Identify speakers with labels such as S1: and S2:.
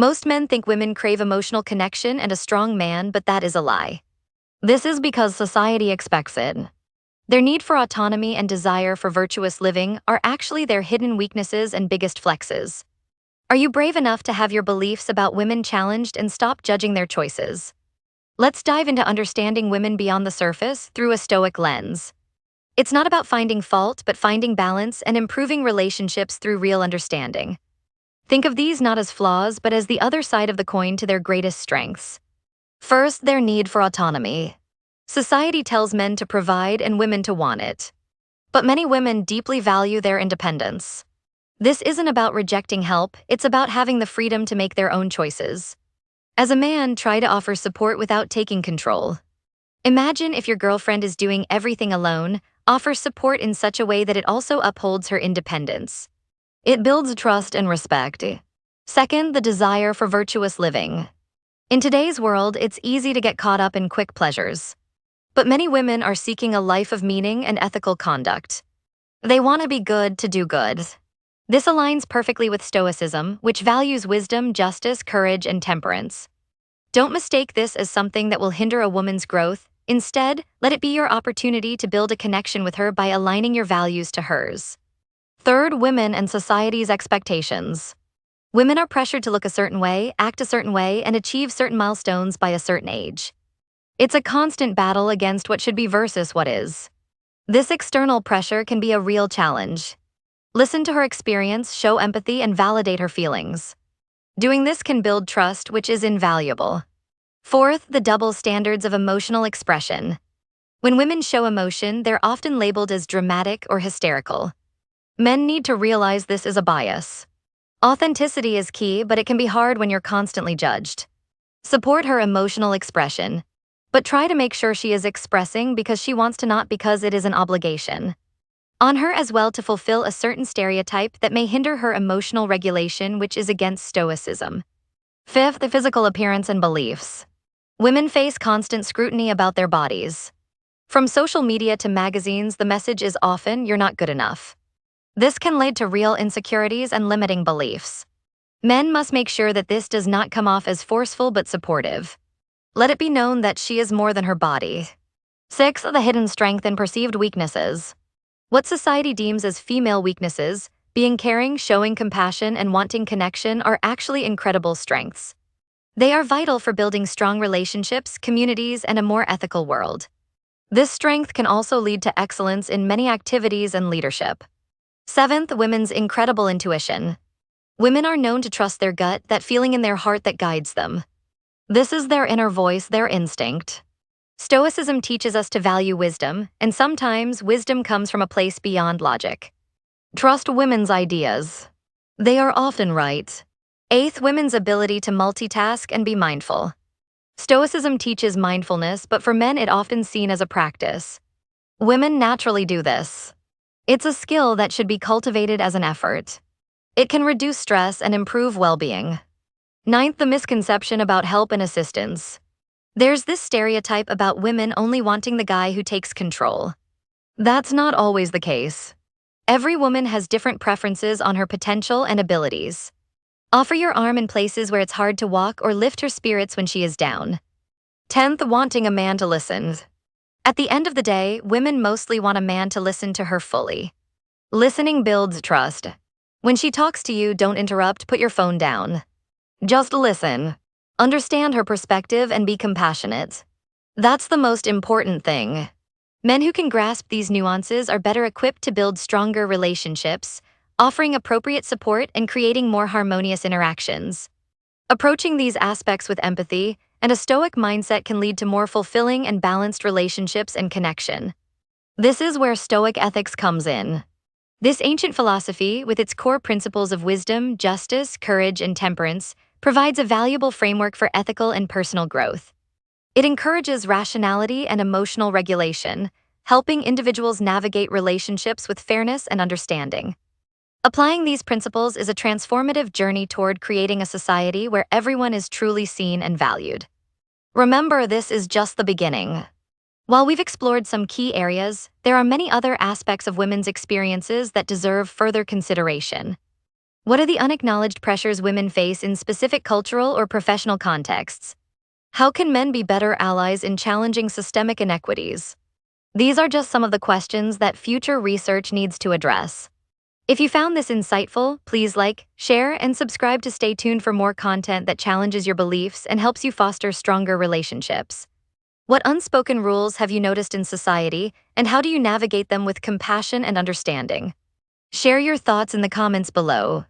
S1: Most men think women crave emotional connection and a strong man, but that is a lie. This is because society expects it. Their need for autonomy and desire for virtuous living are actually their hidden weaknesses and biggest flexes. Are you brave enough to have your beliefs about women challenged and stop judging their choices? Let's dive into understanding women beyond the surface through a Stoic lens. It's not about finding fault, but finding balance and improving relationships through real understanding. Think of these not as flaws, but as the other side of the coin to their greatest strengths. First, their need for autonomy. Society tells men to provide and women to want it. But many women deeply value their independence. This isn't about rejecting help, it's about having the freedom to make their own choices. As a man, try to offer support without taking control. Imagine if your girlfriend is doing everything alone, offer support in such a way that it also upholds her independence. It builds trust and respect. Second, the desire for virtuous living. In today's world, it's easy to get caught up in quick pleasures. But many women are seeking a life of meaning and ethical conduct. They want to be good to do good. This aligns perfectly with Stoicism, which values wisdom, justice, courage, and temperance. Don't mistake this as something that will hinder a woman's growth. Instead, let it be your opportunity to build a connection with her by aligning your values to hers. Third, women and society's expectations. Women are pressured to look a certain way, act a certain way, and achieve certain milestones by a certain age. It's a constant battle against what should be versus what is. This external pressure can be a real challenge. Listen to her experience, show empathy, and validate her feelings. Doing this can build trust, which is invaluable. Fourth, the double standards of emotional expression. When women show emotion, they're often labeled as dramatic or hysterical. Men need to realize this is a bias. Authenticity is key, but it can be hard when you're constantly judged. Support her emotional expression, but try to make sure she is expressing because she wants to, not because it is an obligation. On her as well to fulfill a certain stereotype that may hinder her emotional regulation, which is against Stoicism. Fifth, the physical appearance and beliefs. Women face constant scrutiny about their bodies. From social media to magazines, the message is often, "You're not good enough." This can lead to real insecurities and limiting beliefs. Men must make sure that this does not come off as forceful but supportive. Let it be known that she is more than her body. Six, the hidden strength and perceived weaknesses. What society deems as female weaknesses, being caring, showing compassion, and wanting connection, are actually incredible strengths. They are vital for building strong relationships, communities, and a more ethical world. This strength can also lead to excellence in many activities and leadership. Seventh, women's incredible intuition. Women are known to trust their gut, that feeling in their heart that guides them. This is their inner voice, their instinct. Stoicism teaches us to value wisdom, and sometimes wisdom comes from a place beyond logic. Trust women's ideas. They are often right. Eighth, women's ability to multitask and be mindful. Stoicism teaches mindfulness, but for men it often seen as a practice. Women naturally do this. It's a skill that should be cultivated as an effort. It can reduce stress and improve well-being. Ninth, the misconception about help and assistance. There's this stereotype about women only wanting the guy who takes control. That's not always the case. Every woman has different preferences on her potential and abilities. Offer your arm in places where it's hard to walk or lift her spirits when she is down. 10th, wanting a man to listen. At the end of the day, women mostly want a man to listen to her fully. Listening builds trust. When she talks to you, don't interrupt, put your phone down. Just listen. Understand her perspective and be compassionate. That's the most important thing. Men who can grasp these nuances are better equipped to build stronger relationships, offering appropriate support and creating more harmonious interactions. Approaching these aspects with empathy and a stoic mindset can lead to more fulfilling and balanced relationships and connection. This is where Stoic ethics comes in. This ancient philosophy, with its core principles of wisdom, justice, courage, and temperance, provides a valuable framework for ethical and personal growth. It encourages rationality and emotional regulation, helping individuals navigate relationships with fairness and understanding. Applying these principles is a transformative journey toward creating a society where everyone is truly seen and valued. Remember, this is just the beginning. While we've explored some key areas, there are many other aspects of women's experiences that deserve further consideration. What are the unacknowledged pressures women face in specific cultural or professional contexts? How can men be better allies in challenging systemic inequities? These are just some of the questions that future research needs to address. If you found this insightful, please like, share, and subscribe to stay tuned for more content that challenges your beliefs and helps you foster stronger relationships. What unspoken rules have you noticed in society, and how do you navigate them with compassion and understanding? Share your thoughts in the comments below.